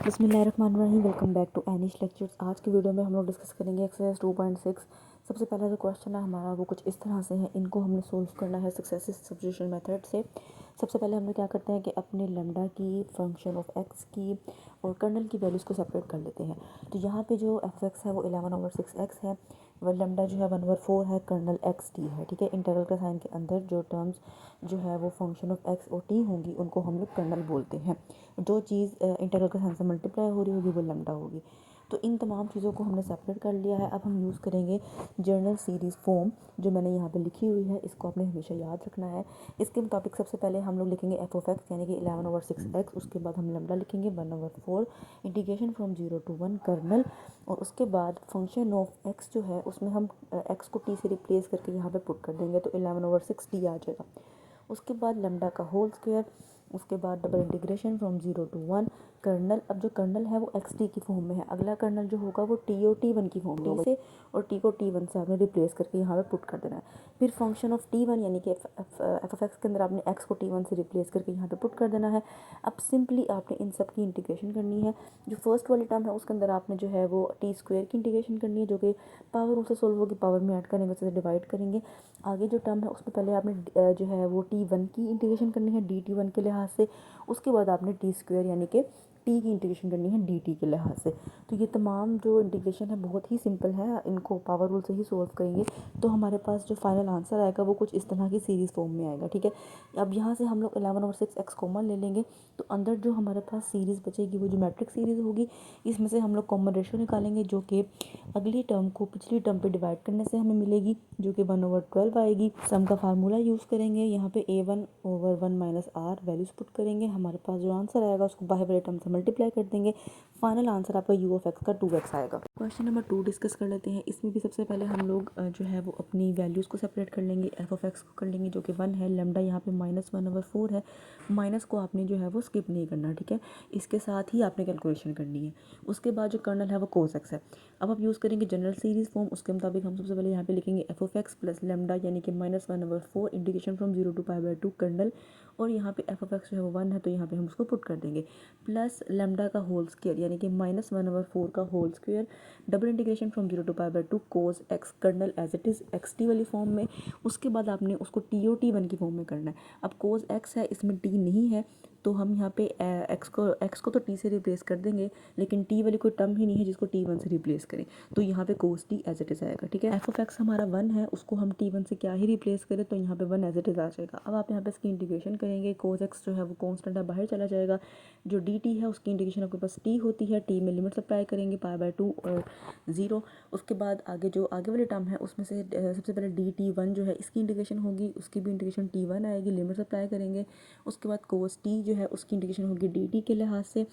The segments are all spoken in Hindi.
बिस्मिल्लाहिर्रहमानिर्रहीम। Welcome back to Anish lectures. आज की वीडियो में हम लोग डिस्कस करेंगे एक्सरसाइज 2.6। सबसे पहला जो क्वेश्चन है हमारा वो कुछ इस तरह से है, इनको हमने सोल्व करना है सक्सेसिव सब्स्टिट्यूशन मेथड से। सबसे पहले हम लोग क्या करते हैं कि अपने लैम्डा की फंक्शन ऑफ एक्स की और कर्नल की वैल्यूज़ को सेपरेट कर लेते हैं। तो यहाँ पे जो एफ एक्स है वो 11/6x है, वह लैम्डा जो है 1/4 है, कर्नल एक्स टी है। ठीक है, इंटीग्रल का साइन के अंदर जो टर्म्स जो है वो फंक्शन ऑफ एक्स और टी होंगी उनको हम लोग कर्नल बोलते हैं। जो चीज़ इंटीग्रल के साइन से मल्टीप्लाई हो रही होगी वो लैम्डा होगी। तो इन तमाम चीज़ों को हमने सेपरेट कर लिया है। अब हम यूज़ करेंगे जनरल सीरीज़ फॉर्म जो मैंने यहाँ पे लिखी हुई है, इसको आपने हमेशा याद रखना है। इसके मुताबिक सबसे पहले हम लोग लिखेंगे एफ ऑफ एक्स यानी कि 11/6x, उसके बाद हम लैम्डा लिखेंगे 1/4 इंटीग्रेशन फ्रॉम 0 to 1 कर्नल, और उसके बाद फंक्शन ऑफ एक्स जो है उसमें हम एक्स को टी से रिप्लेस करके यहाँ पे पुट कर देंगे तो 11/6 टी आ जाएगा। उसके बाद लैम्डा का होल स्क्वायर, उसके बाद double integration from 0 to 1 kernel. अब जो कर्नल है वो एक्स टी की फॉर्म में है, अगला कर्नल जो होगा वो टी और T1 की फॉर्म में होगा से, और टी को T1 से आपने रिप्लेस करके यहाँ पे पुट कर देना है। फिर फंक्शन ऑफ T1 यानी कि एफ ऑफ एक्स के अंदर आपने एक्स को T1 से रिप्लेस करके यहाँ पे पुट कर देना है। अब सिंपली आपने इन सब की इंटीग्रेशन करनी है। जो फर्स्ट वाली टर्म है उसके अंदर आपने जो है वो टी स्क्वायर की इंटीग्रेशन करनी है, जो कि पावर उससे सोल्व होगी, पावर में ऐड करेंगे, उससे डिवाइड करेंगे। आगे जो टर्म है उसमें पहले आपने जो है वो T1 की इंटीग्रेशन करनी है dt1 के लिहाज से, उसके बाद आपने टी स्क्वायर यानी कि टी की इंटीग्रेशन करनी है dt के लिहाज से। तो ये तमाम जो इंटीग्रेशन है बहुत ही सिंपल है, इनको पावर रूल से ही सोल्व करेंगे तो हमारे पास जो फाइनल आंसर आएगा वो कुछ इस तरह की सीरीज़ फॉर्म में आएगा। ठीक है, अब यहाँ से हम लोग 11/6x कॉमन ले लेंगे तो अंदर जो हमारे पास सीरीज़ बचेगी वो जो मैट्रिक सीरीज़ होगी, इसमें से हम लोग कॉमन रेशियो निकालेंगे जो कि अगली टर्म को पिछली टर्म पे डिवाइड करने से हमें मिलेगी, जो कि 1/12 आएगी। सम का फार्मूला यूज़ करेंगे, यहाँ पे a1/1 - r वैल्यूज पुट करेंगे, हमारे पास जो आंसर आएगा उसको बाहर वाले टर्म से मल्टीप्लाई कर देंगे, फाइनल आंसर आपका u ऑफ x का 2x आएगा। क्वेश्चन नंबर 2 डिस्कस कर लेते हैं। इसमें भी सबसे पहले हम लोग जो है वो अपनी वैल्यूज़ को सेपरेट कर लेंगे। एफ ऑफ एक्स को कर लेंगे जो कि 1 है, लैम्डा यहाँ पे -1/4 है, माइनस को आपने जो है वो स्किप नहीं करना। ठीक है, इसके साथ ही आपने कैलकुलेशन करनी है। उसके बाद जो कर्नल है वो कोस एक्स है। अब आप यूज़ करेंगे जनरल सीरीज़ फॉर्म, उसके मुताबिक हम सबसे पहले यहाँ पे लिखेंगे F of x plus lambda यानी कि -1/4 इंटीग्रेशन फ्रॉम 0 to π/2 कर्नल, और यहाँ पे एफ ऑफ एक्स जो है वो 1 है तो यहाँ पे हम उसको पुट कर देंगे, प्लस लैम्डा का होल स्क्वायर यानी कि -1/4 का whole square, double integration from 0 to π/2 cos X kernel as it is X T वाली फॉर्म में। उसके बाद आपने उसको टी ओ T1 की फॉर्म में करना है। अब कोस एक्स है, इसमें टी नहीं है तो हम यहाँ पे एक्स को तो टी से रिप्लेस कर देंगे, लेकिन टी वाली कोई टर्म ही नहीं है जिसको T1 से रिप्लेस करें, तो यहाँ पे cos t as it is आएगा। ठीक है, एफ ऑफ एक्स हमारा 1 है, उसको हम T1 से क्या ही रिप्लेस करें तो यहाँ पे 1 एज इट इज़ आ जाएगा। अब आप यहाँ पे इसकी इंटीग्रेशन करेंगे, कोस एक्स जो है वो कॉन्स्टेंट है, बाहर चला जाएगा। जो डी टी है उसकी इंटीग्रेशन आपके पास टी होती है, टी में लिमिट अप्लाई करेंगे π/2 और 0। उसके बाद आगे जो आगे वाली टर्म है उसमें से सबसे पहले dt1 जो है इसकी इंटीग्रेशन होगी, उसकी भी इंटीग्रेशन T1 आएगी, लिमिट अप्लाई करेंगे। उसके बाद कोस टी जो है उसकी इंटीग्रेशन होगी dt के लिहाज से,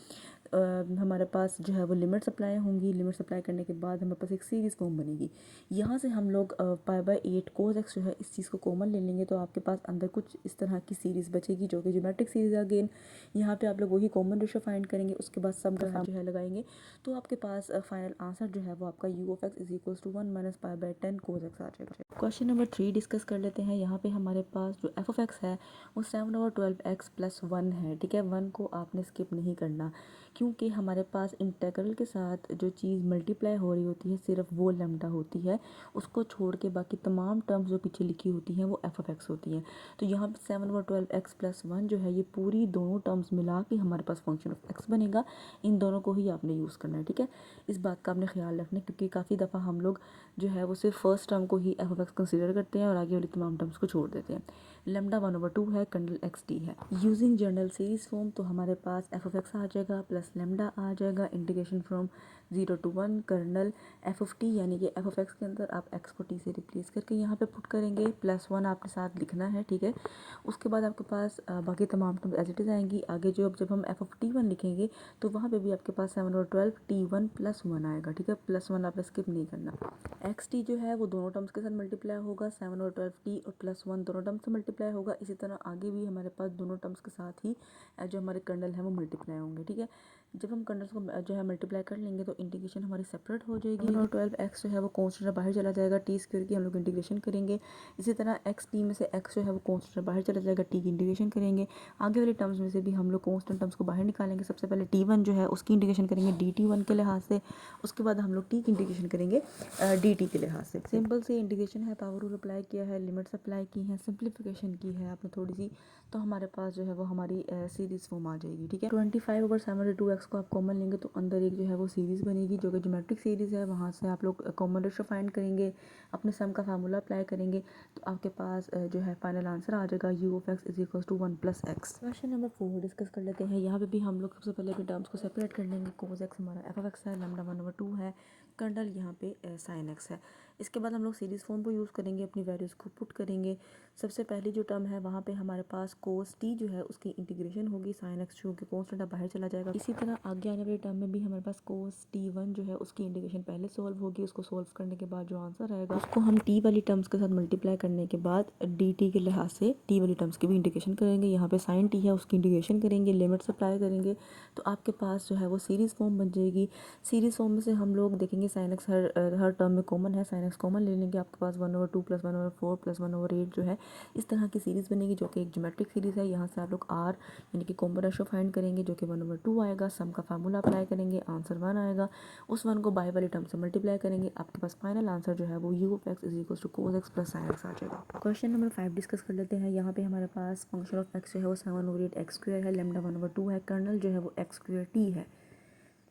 हमारे पास जो है वो लिमिट्स अप्लाई होंगी, लिमिट्स अप्लाई करने के बाद हमारे पास एक सीरीज़ फॉर्म बनेगी। यहाँ से हम लोग π/8 कोस एक्स जो है इस चीज़ को कॉमन ले लेंगे तो आपके पास अंदर कुछ इस तरह की सीरीज़ बचेगी जो कि ज्योमेट्रिक सीरीज़ अगेन। यहाँ पे आप लोग वही कॉमन रेशियो फाइंड करेंगे, उसके बाद सम का जो है लगाएंगे तो आपके पास फाइनल आंसर जो है वो आपका u of x is equals to 1 - π/10 cos X आ जाएगा। क्वेश्चन नंबर 3 डिस्कस कर लेते हैं। यहाँ पे हमारे पास जो एफ ऑफ एक्स है वो 7/12x + 1 है। ठीक है, 1 को आपने स्किप नहीं करना क्योंकि हमारे पास इंटीग्रल के साथ जो चीज़ मल्टीप्लाई हो रही होती है सिर्फ वो लैम्डा होती है, उसको छोड़ के बाकी तमाम टर्म्स जो पीछे लिखी होती हैं वो एफ ऑफ एक्स होती हैं। तो यहाँ पे 7/12x + 1 जो है ये पूरी दोनों टर्म्स मिला के हमारे पास फंक्शन ऑफ एक्स बनेगा। इन दोनों को ही आपने यूज़ करना है। ठीक है, इस बात का आपने ख्याल रखना है क्योंकि काफ़ी दफ़ा हम लोग जो है वो सिर्फ फर्स्ट टर्म को ही एफ ऑफ एक्स कंसिडर करते हैं और आगे वाली तमाम टर्म्स को छोड़ देते हैं। लैम्डा 1/2 है, कर्नल एक्स टी है। यूजिंग जनरल सीरीज फॉर्म तो हमारे पास एफ ऑफ एक्स आ जाएगा प्लस लैम्डा आ जाएगा, integration from 0 to 1 kernel f of t यानी कि एफ ऑफ एक्स के अंदर आप एक्स को टी से रिप्लेस करके यहाँ पे पुट करेंगे, +1 आपके साथ लिखना है। ठीक है, उसके बाद आपके पास बाकी तमाम टर्म्स एज इट इज़ आएंगी। आगे जो अब जब हम एफ ऑफ T1 लिखेंगे तो वहाँ पे भी आपके पास 7/12 T1 + 1 आएगा। ठीक है, +1 आपने स्किप नहीं करना। एक्स टी जो है वो दोनों टर्म्स के साथ मल्टीप्लाई होगा, 7/12 टी और +1 दोनों टर्म्स से मल्टीप्लाई होगा। इसी तरह आगे भी हमारे पास दोनों टर्म्स के साथ ही जो हमारे कर्नल है वो मल्टीप्लाई होंगे। ठीक है, जब हम कर्नल्स को जो है मल्टीप्लाई कर लेंगे तो इंटीग्रेशन हमारी सेपरेट हो जाएगी और 12x जो है वो कॉन्स्टेंट बाहर चला जाएगा, टी स्क्वायर की हम लोग इंटीग्रेशन करेंगे। इसी तरह एक्स टी में से एक्स जो है वो कॉन्स्टेंट बाहर चला जाएगा, टी की इंटीग्रेशन करेंगे। आगे वाले टर्म्स में से भी हम लोग कॉन्स्टेंट टर्म्स को बाहर निकालेंगे। सबसे पहले t1 जो है उसकी इंटीग्रेशन करेंगे dt1 के लिहाज से, उसके बाद हम लोग t की इंटीग्रेशन करेंगे dt के लिहाज से। सिंपल सी इंटीग्रेशन है, पावर रूल अप्लाई किया है, लिमिट्स अप्लाई की हैं, सिंप्लीफिकेशन की है आपने थोड़ी सी, तो हमारे पास जो है वो हमारी सीरीज फॉर्म आ जाएगी। ठीक है, 25/72x को आप कॉमन लेंगे तो अंदर एक जो है वो सीरीज़ बनेगी जो कि ज्योमेट्रिक सीरीज़ है। वहाँ से आप लोग कॉमन रेशो फाइंड करेंगे, अपने सम का फार्मूला अप्लाई करेंगे तो आपके पास जो है फाइनल आंसर आ जाएगा u(x) = 1 + x। Question number 4 discuss कर लेते हैं। यहाँ पे भी हम लोग सबसे पहले अपने टर्म्स को सेपरेट कर लेंगे। cos x हमारा f(x) है, लैम्डा 1/2 है, कर्नल यहाँ पे sin x है। इसके बाद हम लोग सीरीज़ फॉर्म को यूज़ करेंगे, अपनी वैल्यूज़ को पुट करेंगे। सबसे पहली जो टर्म है वहाँ पे हमारे पास cos t जो है उसकी इंटीग्रेशन होगी, sin x जो कि कॉन्स्टेंट बाहर चला जाएगा। इसी तरह आगे आने वाले टर्म में भी हमारे पास cos t1 जो है उसकी इंटीग्रेशन पहले सॉल्व होगी। उसको सॉल्व करने के बाद जो आंसर आएगा उसको हम t वाली टर्म्स के साथ मल्टीप्लाई करने के बाद dt के लिहाज से t वाली टर्म्स की भी इंटीग्रेशन करेंगे। यहाँ पे sin t है उसकी इंटीग्रेशन करेंगे, लिमिट्स अप्लाई करेंगे तो आपके पास जो है वो सीरीज़ फॉर्म बन जाएगी। सीरीज़ फॉर्म में से हम लोग देखेंगे sin x हर टर्म में कॉमन है, sin x कॉमन ले लेंगे, आपके पास 1/2 + 1/4 + 1/8 जो है इस तरह की सीरीज़ बनेगी जो कि एक ज्योमेट्रिक सीरीज़ है। यहाँ से आप लोग r यानी कि कॉमन रेशो फाइंड करेंगे जो कि 1/2 आएगा, सम का फार्मूला अप्लाई करेंगे, आंसर 1 आएगा। उस 1 को बाई वाली टर्म से मल्टीप्लाई करेंगे, आपके पास फाइनल आंसर जो है वो u(x) = cos x + sin x आ जाएगा। क्वेश्चन नंबर 5 डिस्कस कर लेते हैं। यहाँ पे हमारे पास फंक्शन ऑफ x जो है वो 7/8x² है, लैम्डा 1/2 है, कर्नल जो है वो x² t है।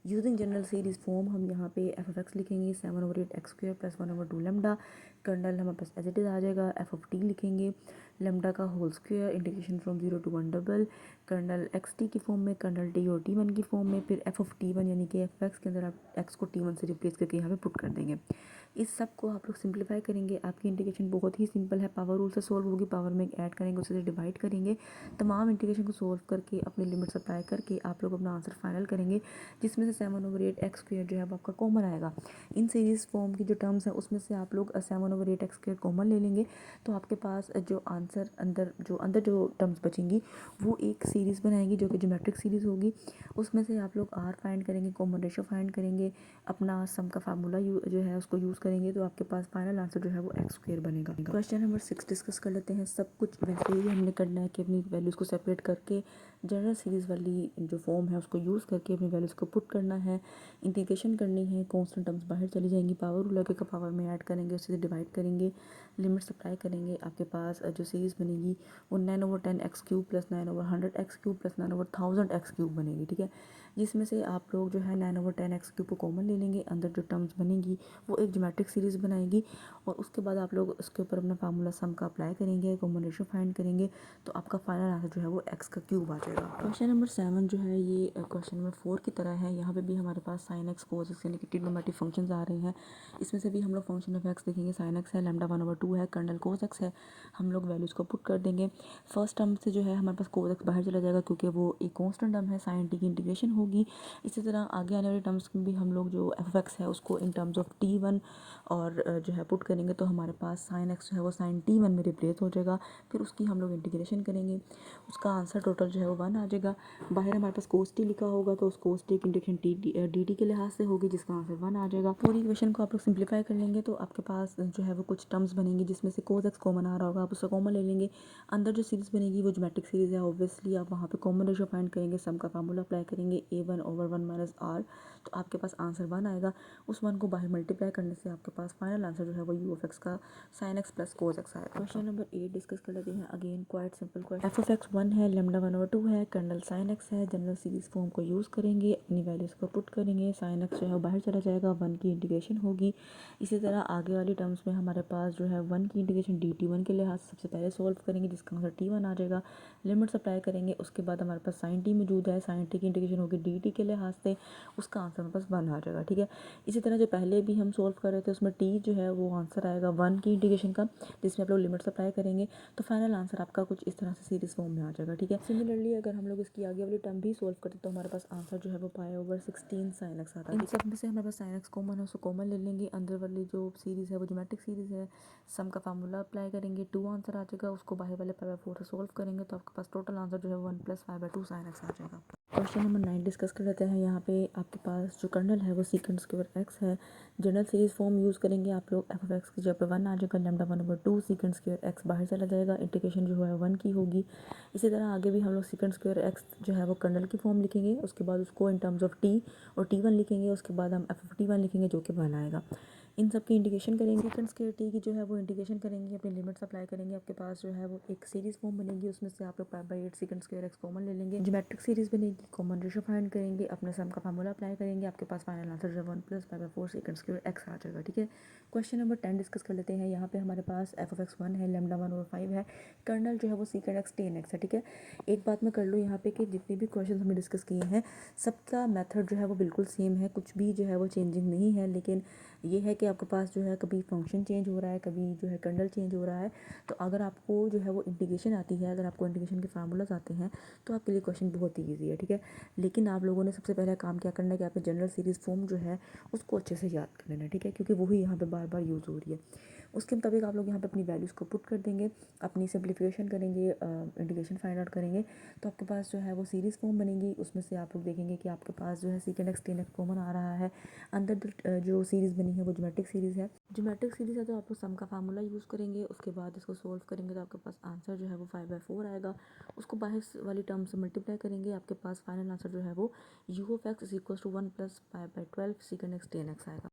यूजिंग जनरल सीरीज फॉर्म हम यहाँ पे f(x) लिखेंगे 7/8x² + 1/2 लैम्डा, कर्नल हमारे पास एज इट इज़ आ जाएगा। f(t) लिखेंगे लैम्डा का whole square, integration from 0 to 1 double, kernel xt की फॉर्म में, कर्नल t और t1 की फॉर्म में, फिर f(t1) यानी कि f(x) के अंदर आप x को t1 से रिप्लेस करके यहाँ पे पुट कर देंगे। इस सब को आप लोग सिंप्लीफाई करेंगे। आपकी इंटीग्रेशन बहुत ही सिंपल है, पावर रूल से सॉल्व होगी, पावर में ऐड करेंगे, उससे डिवाइड करेंगे। तमाम इंटीग्रेशन को सॉल्व करके अपने लिमिट्स अप्लाई करके आप लोग अपना आंसर फाइनल करेंगे, जिसमें से 7/8x² जो है वो आपका कॉमन आएगा। इन सीरीज फॉर्म की जो टर्म्स हैं उसमें से आप लोग 7/8x² कॉमन ले लेंगे तो आपके पास जो आंसर अंदर जो टर्म्स बचेंगी वो एक सीरीज़ बनाएंगी जो कि ज्योमेट्रिक सीरीज़ होगी। उसमें से आप लोग r फाइंड करेंगे, कॉमन रेशो फाइंड करेंगे, अपना सम का फार्मूला जो है उसको यूज़ करेंगे तो आपके पास फाइनल आंसर जो है वो x² बनेगा। क्वेश्चन नंबर 6 डिस्कस कर लेते हैं। सब कुछ वैसे ही हमने करना है कि अपनी वैल्यूज़ को सेपरेट करके जनरल सीरीज़ वाली जो फॉर्म है उसको यूज़ करके अपनी वैल्यूज़ को पुट करना है, इंटीग्रेशन करनी है, कांस्टेंट टर्म्स बाहर चली जाएंगी, पावर रूल लगेगा, पावर में ऐड करेंगे, उससे डिवाइड करेंगे, लिमिट्स अप्लाई करेंगे। आपके पास जो सीरीज़ बनेगी वो 9/10x³ + 9/100x³ + 9/1000x³ बनेगी। ठीक है, जिसमें से आप लोग जो है 9/10x³ को कॉमन ले लेंगे, अंदर जो टर्म्स बनेगी वो एक ज्योमेट्रिक सीरीज़ बनाएगी और उसके बाद आप लोग उसके ऊपर अपना फार्मूला सम का अप्लाई करेंगे, कॉमन रेशो फाइंड करेंगे तो आपका फाइनल आंसर जो है वो x³ आ जाएगा। क्वेश्चन नंबर 7 जो है ये क्वेश्चन नंबर 4 की तरह है। यहाँ पे भी हमारे पास sin x cos x यानी कि ट्रिग्नोमेट्रिक फंक्शंस आ रहे हैं। इसमें से भी हम लोग फंक्शन ऑफ x देखेंगे, sin x है, लैम्डा 1/2 है, कर्नल cos x है, हम लोग वैल्यूज़ को पुट कर देंगे। फर्स्ट टर्म से जो है हमारे पास cos x बाहर चला जाएगा क्योंकि वो एक कॉन्स्टेंट टर्म है, sin t की इंटीग्रेशन होगी। इसी तरह आगे आने वाले टर्म्स में भी हम लोग जो f(x) है उसको इन टर्म्स ऑफ t1 और जो है पुट करेंगे तो हमारे पास sin x जो है वो sin t1 में रिप्लेस हो जाएगा। फिर उसकी हम लोग इंटीग्रेशन करेंगे, उसका आंसर टोटल जो है वो 1 आ जाएगा। बाहर हमारे पास cos t लिखा होगा तो उस cos t की इंटीग्रेशन dt के लिहाज से होगी जिसका आंसर 1 आ जाएगा। पूरी इक्वेशन को आप लोग सिंप्लीफाई कर लेंगे तो आपके पास जो है वो कुछ टर्म्स बनेंगी जिसमें से cos x कॉमन आ रहा होगा, आप उसका कॉमन ले लेंगे। अंदर जो सीरीज़ बनेगी वो ज्योमेट्रिक सीरीज़ है, ऑब्वियसली आप वहाँ पे कॉमन रेशो फाइंड करेंगे, सम का फार्मूला अप्लाई करेंगे, a1/1 - r तो आपके पास आंसर 1 आएगा। उस 1 को बाहर मल्टीप्लाई करने से आपके पास फाइनल आंसर जो है वो u(x) का sin x + cos x आएगा। क्वेश्चन नंबर 8 डिस्कस कर लेते हैं। Again quite simple question. f(x) 1 है, लैम्डा 1/2 है, कर्नल sin x है, जनरल सीरीज फॉर्म को यूज़ करेंगे, अपनी वैल्यूज़ को पुट करेंगे, sin x जो है वो बाहर चला जाएगा, 1 की इंटीग्रेशन होगी। इसी तरह आगे वाली टर्म्स में हमारे पास जो है 1 की इंटीग्रेशन dt1 के लिहाज सबसे पहले सॉल्व करेंगे जिसका आंसर t1 आ जाएगा, लिमिट्स अप्लाई करेंगे। उसके बाद हमारे पास sin t मौजूद है, sin t की इंटीग्रेशन होगी dt के लिहाज से, उसका आंसर हमारे पास 1 आ जाएगा। ठीक है, इसी तरह जो पहले भी हम सॉल्व कर रहे थे उसमें t जो है वो आंसर आएगा 1 की इंटीग्रेशन का, जिसमें आप लोग लिमिट्स अप्लाई करेंगे तो फाइनल आंसर आपका कुछ इस तरह से सीरीज फॉर्म में आ जाएगा। ठीक है, सिमिलरली अगर हम लोग इसकी आगे वाली टर्म भी सॉल्व करते तो हमारे पास आंसर जो है वो π/16 sin x आता है। इन सब में से हमारे पास sin x कॉमन है, उसको कॉमन ले लेंगे। अंदर वाली जो सीरीज़ है वो ज्योमेट्रिक सीरीज़ है, सम का फार्मूला अप्लाई करेंगे, 2 आंसर आ जाएगा। उसको बाहर वाले π/4 से सॉल्व करेंगे तो आपके पास टोटल आंसर जो है 1 + 5/2 sin x आ जाएगा। क्वेश्चन नंबर 9 डिस्कस कर लेते हैं। यहाँ पे आपके पास जो कर्नल है वो सीकेंड स्क्वायर एक्स है। जनरल सीरीज फॉर्म यूज़ करेंगे आप लोग। एफ ऑफ एक्स की जगह 1 आ जाएगा, लैम्डा 1/2 सीकेंड स्क्वायर एक्स बाहर चला जाएगा, इंटीग्रेशन जो है 1 की होगी। इसी तरह आगे भी हम लोग सीकेंड स्क्वायर एक्स जो है वो कर्नल की फॉर्म लिखेंगे, उसके बाद उसको इन टर्म्स ऑफ टी और T1 लिखेंगे, उसके बाद हम एफ ऑफ T1 लिखेंगे जो कि 1 आएगा। इन सब की इंटीग्रेशन करेंगे, सीकेंड स्क्वायर टी की जो है वो इंटीग्रेशन करेंगे, अपनी लिमिट्स अप्लाई करेंगे। आपके पास जो है वो एक सीरीज फॉर्म बनेगी, उसमें से आप लोग पाई/8 सीकेंड स्क्वायर एक्स कॉमन ले लेंगे। ज्योमेट्रिक सीरीज बनेगी, कॉमन रेशो फाइंड करेंगे, अपने सम का फार्मूला अप्लाई करेंगे, आपके पास फाइनल आंसर जो 1 + पाई/4 सीकेंड स्क्वायर एक्स आ जाएगा। ठीक है, क्वेश्चन नंबर 10 डिस्कस कर लेते हैं। यहाँ पे हमारे पास एफ ऑफ एक्स 1 है, लैम्डा 1 और 5 है, कर्नल जो है वो सीकेंड एक्स टेन एक्स है। ठीक है, एक बात मैं कर लूँ यहाँ पे कि जितने भी क्वेश्चन हमने डिस्कस किए हैं सबका मेथड जो है वो बिल्कुल सेम है, कुछ भी जो है वो चेंजिंग नहीं है। लेकिन ये है कि आपके पास जो है कभी फंक्शन चेंज हो रहा है, कभी जो है कर्नल चेंज हो रहा है। तो अगर आपको जो है वो इंटीग्रेशन आती है, अगर आपको इंटीग्रेशन के फार्मूलाज आते हैं तो आपके लिए क्वेश्चन बहुत ही ईजी है। ठीक है, लेकिन आप लोगों ने सबसे पहले काम क्या करना है कि आप जनरल सीरीज फॉर्म जो है उसको अच्छे से याद कर लेना है। ठीक है, क्योंकि वही यहाँ पे बार बार यूज़ हो रही है। उसके मुताबिक आप लोग यहाँ पे अपनी वैल्यूज़ को पुट कर देंगे, अपनी सिंप्लीफिकेशन करेंगे, इंटीग्रेशन फाइंड आउट करेंगे, तो आपके पास जो है वो सीरीज़ फॉर्म बनेगी। उसमें से आप लोग देखेंगे कि आपके पास जो है secant X tan X common आ रहा है। अंदर जो सीरीज़ बनी है वो ज्योमेट्रिक सीरीज़ है। ज्योमेट्रिक सीरीज़ है तो आप लोग सम का फार्मूला यूज़ करेंगे, उसके बाद इसको सोल्व करेंगे तो आपके पास आंसर जो है वो 5/4 आएगा। उसको बाहर वाली टर्म से मल्टीप्लाई करेंगे, आपके पास फाइनल आंसर जो है वो u ऑफ x = 1 + पाई/12 सीकेंड एक्स टेन एक्स आएगा।